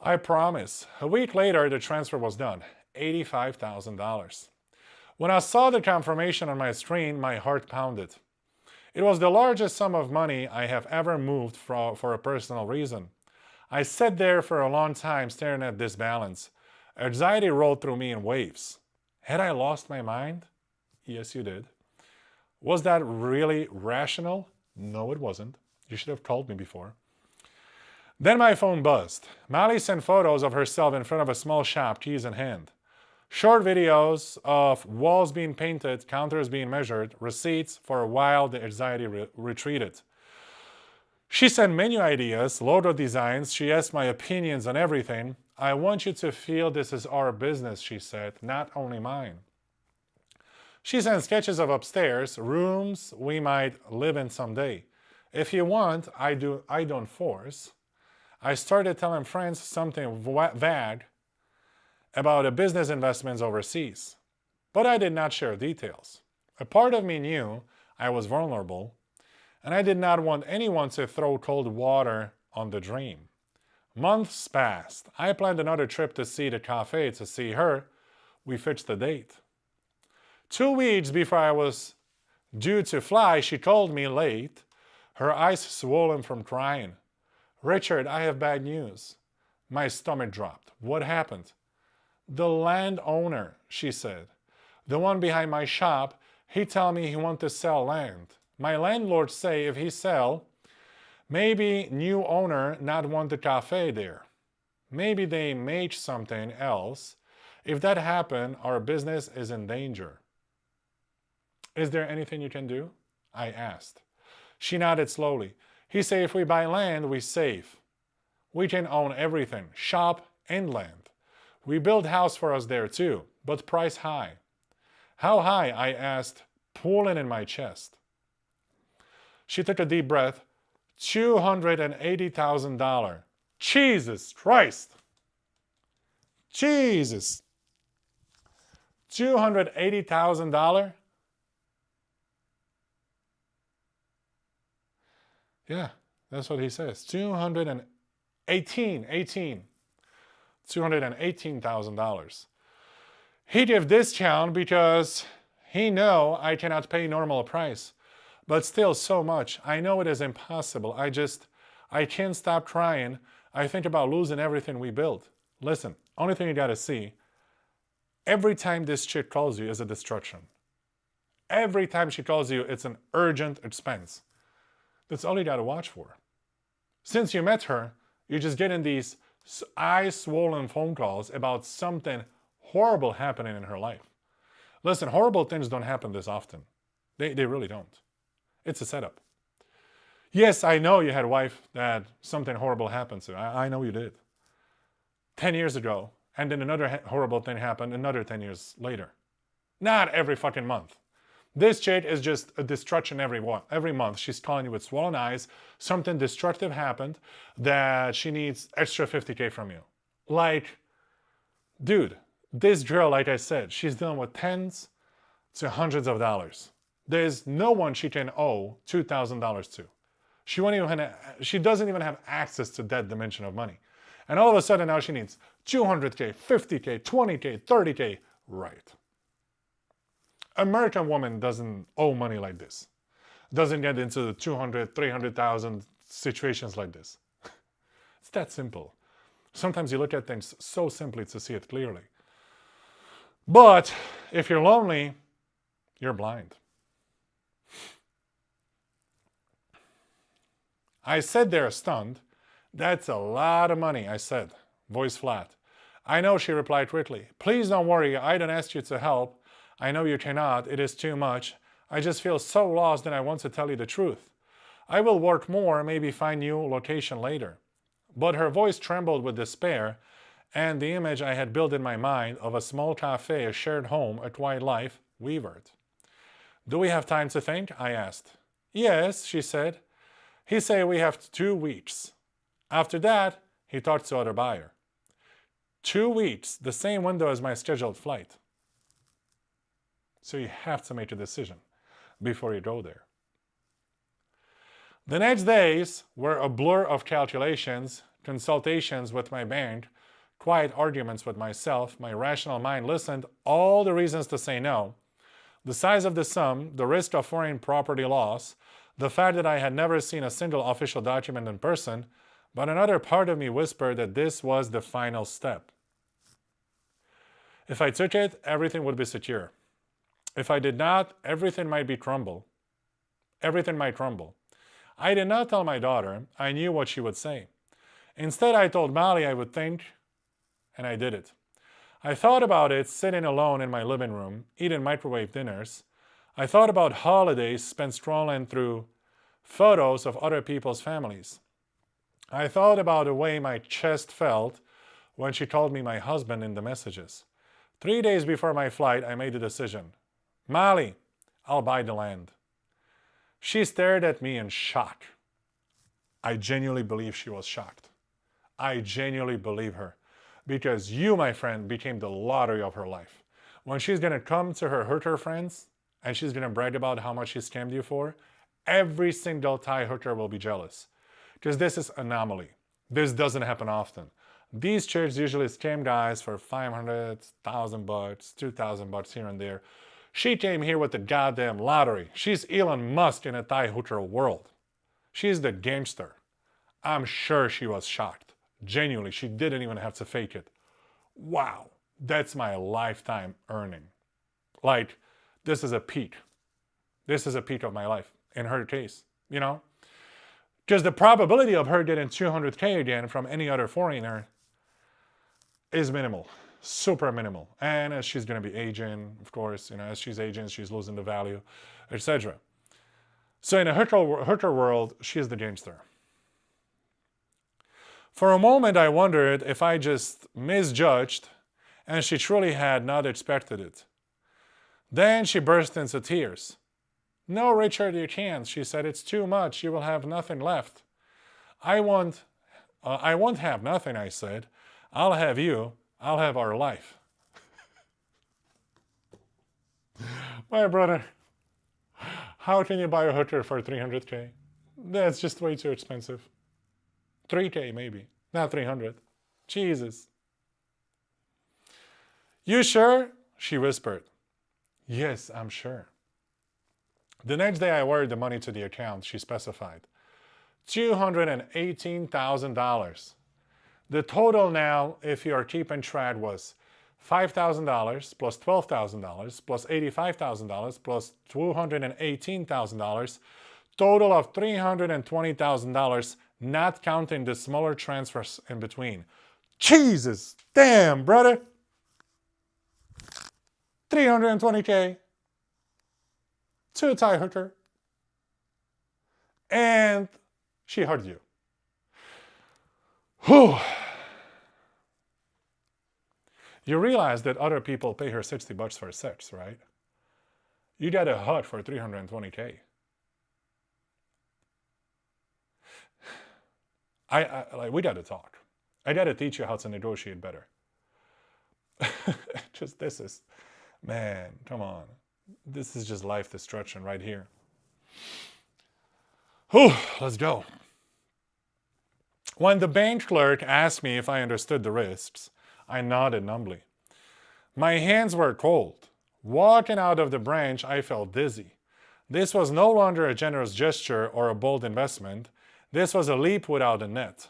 I promise. A week later, the transfer was done, $85,000. When I saw the confirmation on my screen, my heart pounded. It was the largest sum of money I have ever moved for a personal reason. I sat there for a long time staring at this balance. Anxiety rolled through me in waves. Had I lost my mind? Yes, you did. Was that really rational? No, it wasn't. You should have told me before. Then my phone buzzed. Molly sent photos of herself in front of a small shop, keys in hand. Short videos of walls being painted, counters being measured, receipts for a while the anxiety retreated. She sent menu ideas, logo designs. She asked my opinions on everything. I want you to feel this is our business, she said, not only mine. She sent sketches of upstairs, rooms we might live in someday. If you want, I don't force. I started telling friends something vague about a business investments overseas, but I did not share details. A part of me knew I was vulnerable, and I did not want anyone to throw cold water on the dream. Months passed. I planned another trip to see the cafe to see her. We fixed the date. 2 weeks before I was due to fly, she called me late, her eyes swollen from crying. Richard, I have bad news. My stomach dropped. What happened? The landowner, she said. The one behind my shop, he tell me he want to sell land. My landlord say if he sell, maybe new owner not want the cafe there. Maybe they make something else. If that happen, our business is in danger. Is there anything you can do? I asked. She nodded slowly. He say if we buy land, we save. We can own everything, shop and land. We build house for us there too, but price high. How high? I asked, pulling in my chest. She took a deep breath. $280,000. Jesus Christ! Jesus! $280,000? Yeah, that's what he says. $218,000. He gave discount because he know I cannot pay normal price. But still so much. I know it is impossible. I can't stop crying. I think about losing everything we built. Listen, only thing you gotta see, every time this chick calls you is a destruction. Every time she calls you, it's an urgent expense. That's all you gotta watch for. Since you met her, you're just getting these eye-swollen phone calls about something horrible happening in her life. Listen, horrible things don't happen this often. They really don't. It's a setup. Yes, I know you had a wife that something horrible happened to. I know you did. 10 years ago, and then another horrible thing happened another 10 years later. Not every fucking month. This chick is just a destruction every month. She's calling you with swollen eyes. Something destructive happened that she needs extra $50K from you. Like, dude, this girl, like I said, she's dealing with tens to hundreds of dollars. There's no one she can owe $2,000 to. She doesn't even have access to that dimension of money. And all of a sudden now she needs $200K, $50K, $20K, $30K. Right. American woman doesn't owe money like this. Doesn't get into the 200, 300,000 situations like this. It's that simple. Sometimes you look at things so simply to see it clearly. But if you're lonely, you're blind. I sat there stunned. That's a lot of money, I said, voice flat. I know, she replied quickly. Please don't worry, I don't ask you to help. I know you cannot, it is too much. I just feel so lost and I want to tell you the truth. I will work more, maybe find new location later. But her voice trembled with despair, and the image I had built in my mind of a small cafe, a shared home, a quiet life, wavered. Do we have time to think? I asked. Yes, she said. He said we have 2 weeks. After that, he talked to other buyer. 2 weeks, the same window as my scheduled flight. So you have to make a decision before you go there. The next days were a blur of calculations, consultations with my bank, quiet arguments with myself. My rational mind listened all the reasons to say no, the size of the sum, the risk of foreign property loss, the fact that I had never seen a single official document in person, but another part of me whispered that this was the final step. If I took it, everything would be secure. If I did not, everything might crumble. Everything might crumble. I did not tell my daughter. I knew what she would say. Instead, I told Molly I would think, and I did it. I thought about it sitting alone in my living room, eating microwave dinners. I thought about holidays spent scrolling through photos of other people's families. I thought about the way my chest felt when she told me my husband in the messages. 3 days before my flight, I made the decision. Molly, I'll buy the land. She stared at me in shock. I genuinely believe she was shocked. I genuinely believe her. Because you, my friend, became the lottery of her life. When she's going to come to her hooker friends and she's going to brag about how much she scammed you for, every single Thai hooker will be jealous. Because this is anomaly. This doesn't happen often. These chicks usually scam guys for 500, 1,000 bucks, 2,000 bucks here and there. She came here with the goddamn lottery. She's Elon Musk in a Thai hooker world. She's the gangster. I'm sure she was shocked. Genuinely, she didn't even have to fake it. Wow, that's my lifetime earning. Like, this is a peak. This is a peak of my life, in her case, you know? Because the probability of her getting 200K again from any other foreigner is minimal, super minimal. And as she's going to be aging, of course, you know, as she's aging, she's losing the value, etc. So in a hooker world, she's the gangster. For a moment, I wondered if I just misjudged and she truly had not expected it. Then she burst into tears. No, Richard, you can't, she said. It's too much. You will have nothing left. I won't have nothing, I said. I'll have you. I'll have our life. My brother, how can you buy a hooker for 300K? That's just way too expensive. 3K maybe, not 300. Jesus. You sure? She whispered. Yes, I'm sure. The next day I wired the money to the account she specified. $218,000. The total now, if you are keeping track, was $5,000 plus $12,000 plus $85,000 plus $218,000. Total of $320,000, not counting the smaller transfers in between. Jesus, damn, brother. 320K to a Thai hooker. And she hugged you. Whew. You realize that other people pay her 60 bucks for sex, right? You got a hug for 320K. Like, we got to talk. I got to teach you how to negotiate better. Just this is, man, come on. This is just life destruction right here. Whew, let's go. When the bank clerk asked me if I understood the risks, I nodded numbly. My hands were cold. Walking out of the branch, I felt dizzy. This was no longer a generous gesture or a bold investment. This was a leap without a net.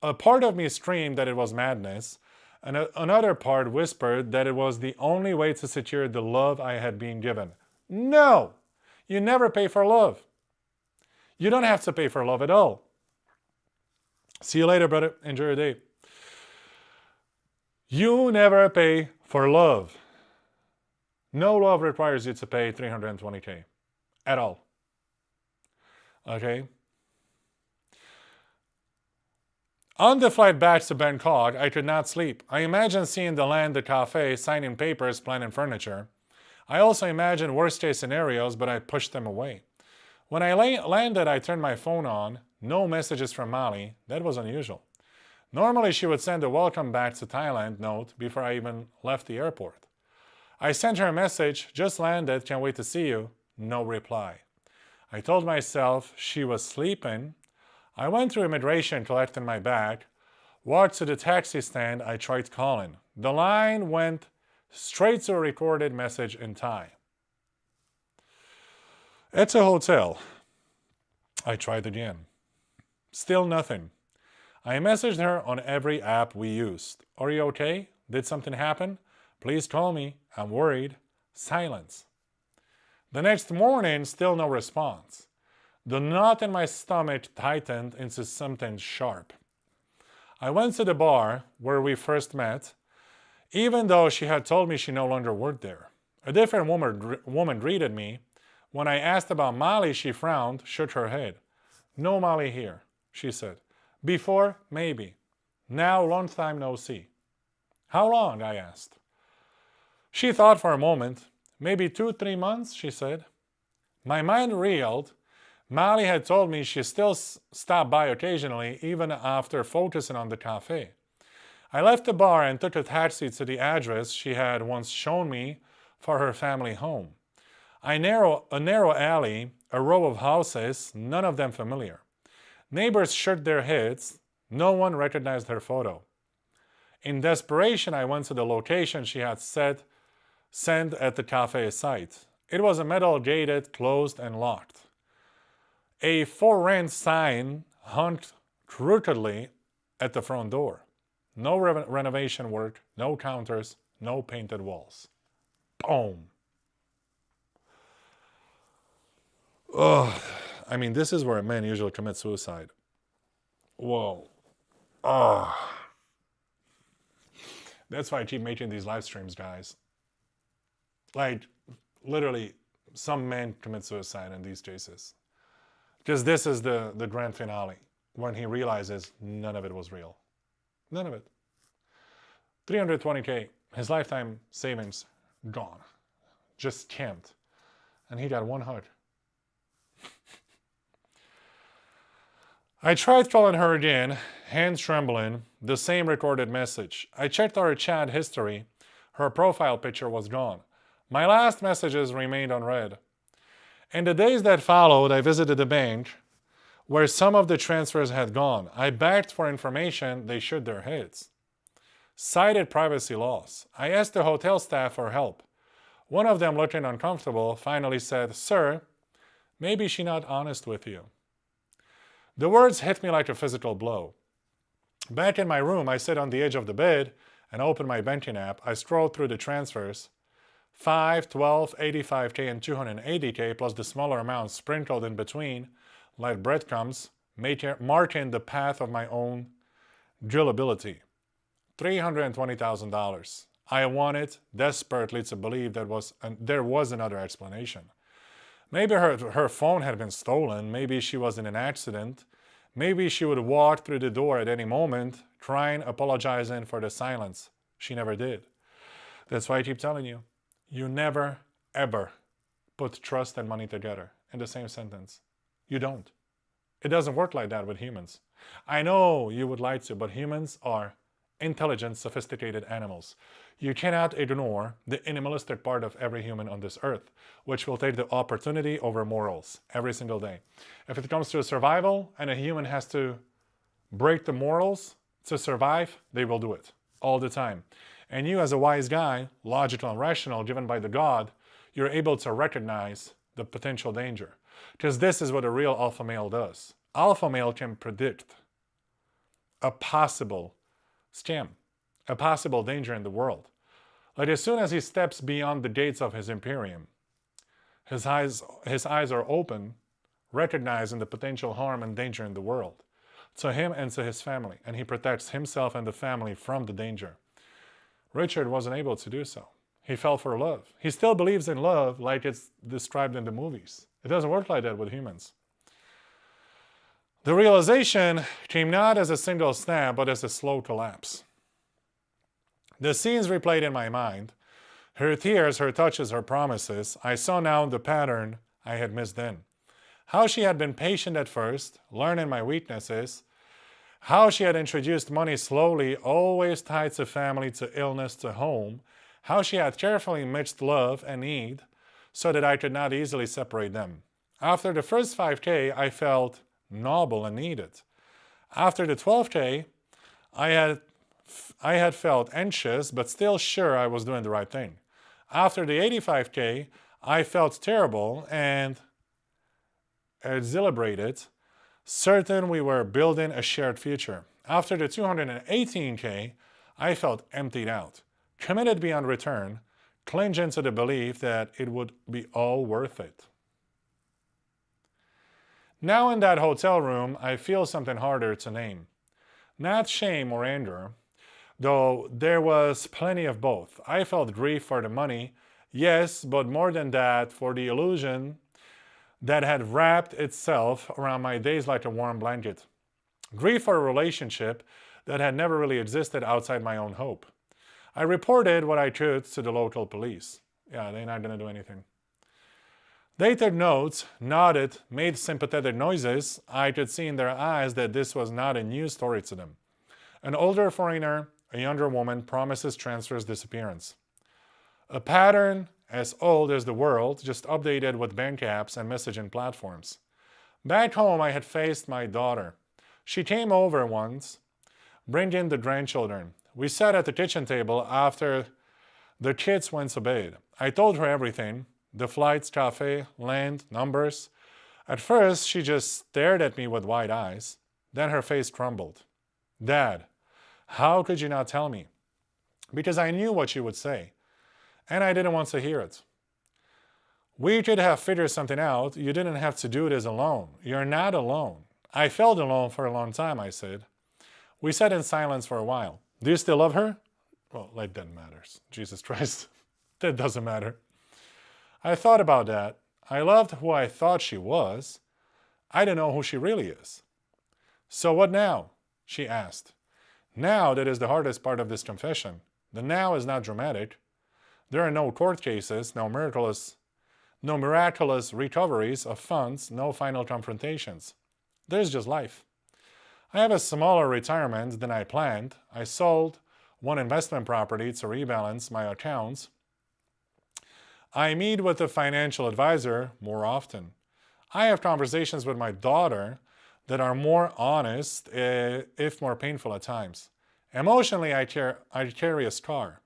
A part of me screamed that it was madness, and another part whispered that it was the only way to secure the love I had been given. No! You never pay for love. You don't have to pay for love at all. See you later, brother. Enjoy your day. You never pay for love. No love requires you to pay 320K at all. Okay? On the flight back to Bangkok, I could not sleep. I imagined seeing the land, the cafe, signing papers, planning furniture. I also imagined worst case scenarios, but I pushed them away. When I landed, I turned my phone on. No messages from Molly. That was unusual. Normally, she would send a welcome back to Thailand note before I even left the airport. I sent her a message, just landed, can't wait to see you. No reply. I told myself she was sleeping. I went through immigration, collected my bag, walked to the taxi stand. I tried calling. The line went straight to a recorded message in Thai. It's a hotel. I tried again. Still nothing. I messaged her on every app we used. Are you okay? Did something happen? Please call me. I'm worried. Silence. The next morning, still no response. The knot in my stomach tightened into something sharp. I went to the bar where we first met, even though she had told me she no longer worked there. A different woman greeted me. When I asked about Molly, she frowned, shook her head. No Molly here, she said. Before, maybe. Now, long time no see. How long? I asked. She thought for a moment. Maybe 2-3 months, she said. My mind reeled. Molly had told me she still stopped by occasionally, even after focusing on the cafe. I left the bar and took a taxi to the address she had once shown me for her family home. A narrow alley, a row of houses, none of them familiar. Neighbors shook their heads. No one recognized her photo. In desperation, I went to the location she had sent at the cafe site. It was a metal gated, closed, and locked. A for rent sign hung crookedly at the front door. No renovation work, no counters, no painted walls. Boom. Ugh. I mean, this is where a man usually commits suicide. Whoa. Oh. That's why I keep making these live streams, guys. Like, literally, some man commits suicide in these cases. Because this is the grand finale, when he realizes none of it was real. None of it. 320K, his lifetime savings, gone. Just camped. And he got one hug. I tried calling her again, hands trembling, the same recorded message. I checked our chat history. Her profile picture was gone. My last messages remained unread. In the days that followed, I visited the bank where some of the transfers had gone. I begged for information. They shook their heads. Cited privacy laws. I asked the hotel staff for help. One of them, looking uncomfortable, finally said, "Sir, maybe she's not honest with you." The words hit me like a physical blow. Back in my room, I sit on the edge of the bed and open my banking app. I scroll through the transfers. 5, 12, 85K, and 280K, plus the smaller amounts sprinkled in between, like breadcrumbs, marking the path of my own drillability. $320,000. I wanted desperately to believe there was another explanation. Maybe her phone had been stolen. Maybe she was in an accident. Maybe she would walk through the door at any moment, crying, apologizing for the silence. She never did. That's why I keep telling you, you never, ever put trust and money together in the same sentence. You don't. It doesn't work like that with humans. I know you would like to, but humans are intelligent, sophisticated animals. You cannot ignore the animalistic part of every human on this earth, which will take the opportunity over morals every single day. If it comes to survival and a human has to break the morals to survive, they will do it all the time. And you, as a wise guy, logical and rational, given by the God, you're able to recognize the potential danger. Because this is what a real alpha male does. Alpha male can predict a possible scam, a possible danger in the world. Like as soon as he steps beyond the gates of his imperium, his eyes are open, recognizing the potential harm and danger in the world, to him and to his family, and he protects himself and the family from the danger. Richard wasn't able to do so. He fell for love. He still believes in love like it's described in the movies. It doesn't work like that with humans. The realization came not as a single snap, but as a slow collapse. The scenes replayed in my mind, her tears, her touches, her promises. I saw now the pattern I had missed then. How she had been patient at first, learning my weaknesses. How she had introduced money slowly, always tied to family, to illness, to home. How she had carefully mixed love and need so that I could not easily separate them. After the first 5K, I felt noble and needed. After the 12K, I had felt anxious, but still sure I was doing the right thing. After the 85K, I felt terrible and exhilarated, certain we were building a shared future. After the 218K, I felt emptied out, committed beyond return, clinging to the belief that it would be all worth it. Now in that hotel room, I feel something harder to name. Not shame or anger, though there was plenty of both. I felt grief for the money, yes, but more than that, for the illusion that had wrapped itself around my days like a warm blanket. Grief for a relationship that had never really existed outside my own hope. I reported what I could to the local police. Yeah, they're not going to do anything. They took notes, nodded, made sympathetic noises. I could see in their eyes that this was not a new story to them. An older foreigner, a younger woman, promises transfers disappearance. A pattern as old as the world, just updated with bank apps and messaging platforms. Back home, I had faced my daughter. She came over once, bringing the grandchildren. We sat at the kitchen table after the kids went to bed. I told her everything, the flights, cafe, land, numbers. At first, she just stared at me with wide eyes. Then her face crumbled. Dad, how could you not tell me? Because I knew what she would say, and I didn't want to hear it. We could have figured something out. You didn't have to do this alone. You're not alone. I felt alone for a long time, I said. We sat in silence for a while. Do you still love her? Well, like that matters. Jesus Christ. That doesn't matter. I thought about that. I loved who I thought she was. I don't know who she really is. So what now? She asked. Now that is the hardest part of this confession. The now is not dramatic. There are no court cases, no miraculous recoveries of funds, no final confrontations. There's just life. I have a smaller retirement than I planned. I sold one investment property to rebalance my accounts. I meet with a financial advisor more often. I have conversations with my daughter that are more honest, if more painful at times. Emotionally, I carry a scar.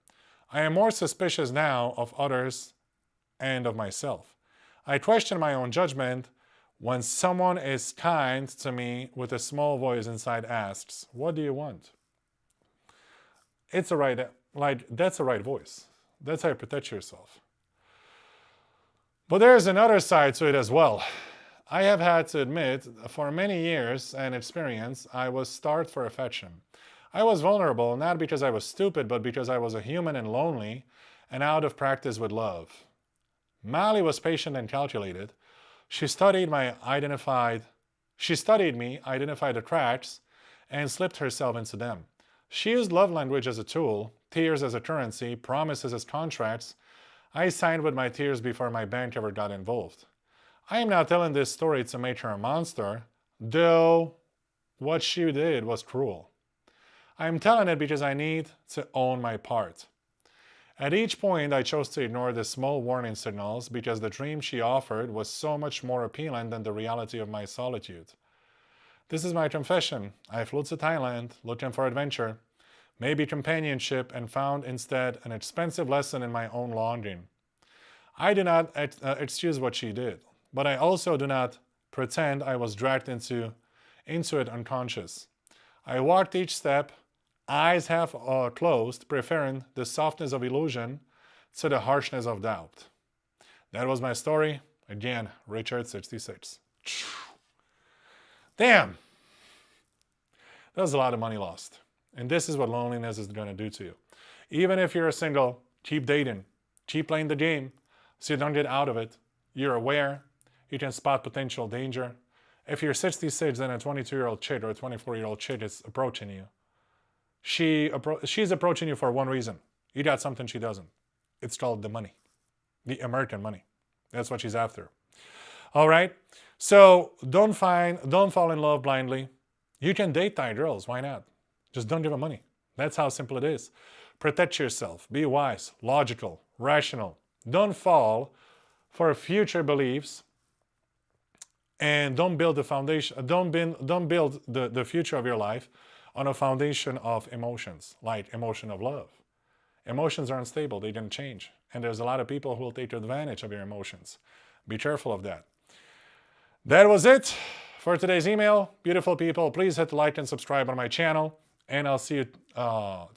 I am more suspicious now of others and of myself. I question my own judgment when someone is kind to me with a small voice inside asks, "What do you want?" That's a right voice. That's how you protect yourself. But there's another side to it as well. I have had to admit, for many years and experience, I was starved for affection. I was vulnerable, not because I was stupid, but because I was a human and lonely and out of practice with love. Mali was patient and calculated. She studied me, identified the cracks, and slipped herself into them. She used love language as a tool, tears as a currency, promises as contracts. I signed with my tears before my bank ever got involved. I am not telling this story to make her a monster, though what she did was cruel. I am telling it because I need to own my part. At each point, I chose to ignore the small warning signals because the dream she offered was so much more appealing than the reality of my solitude. This is my confession. I flew to Thailand looking for adventure, maybe companionship, and found instead an expensive lesson in my own longing. I do not excuse what she did, but I also do not pretend I was dragged into it unconscious. I walked each step, eyes half closed, preferring the softness of illusion to the harshness of doubt. That was my story. Again, Richard 66. Damn! That was a lot of money lost. And this is what loneliness is going to do to you. Even if you're single, keep dating. Keep playing the game so you don't get out of it. You're aware. You can spot potential danger. If you're 66, then a 22-year-old chick or a 24-year-old chick is approaching you. She's approaching you for one reason. You got something she doesn't. It's called the money, the American money. That's what she's after. All right. So don't fall in love blindly. You can date Thai girls. Why not? Just don't give them money. That's how simple it is. Protect yourself. Be wise, logical, rational. Don't fall for future beliefs, and don't build the foundation. Don't build the future of your life on a foundation of emotions, like emotion of love. Emotions are unstable. They can change. And there's a lot of people who will take advantage of your emotions. Be careful of that. That was it for today's email. Beautiful people, please hit like and subscribe on my channel. And I'll see you tomorrow.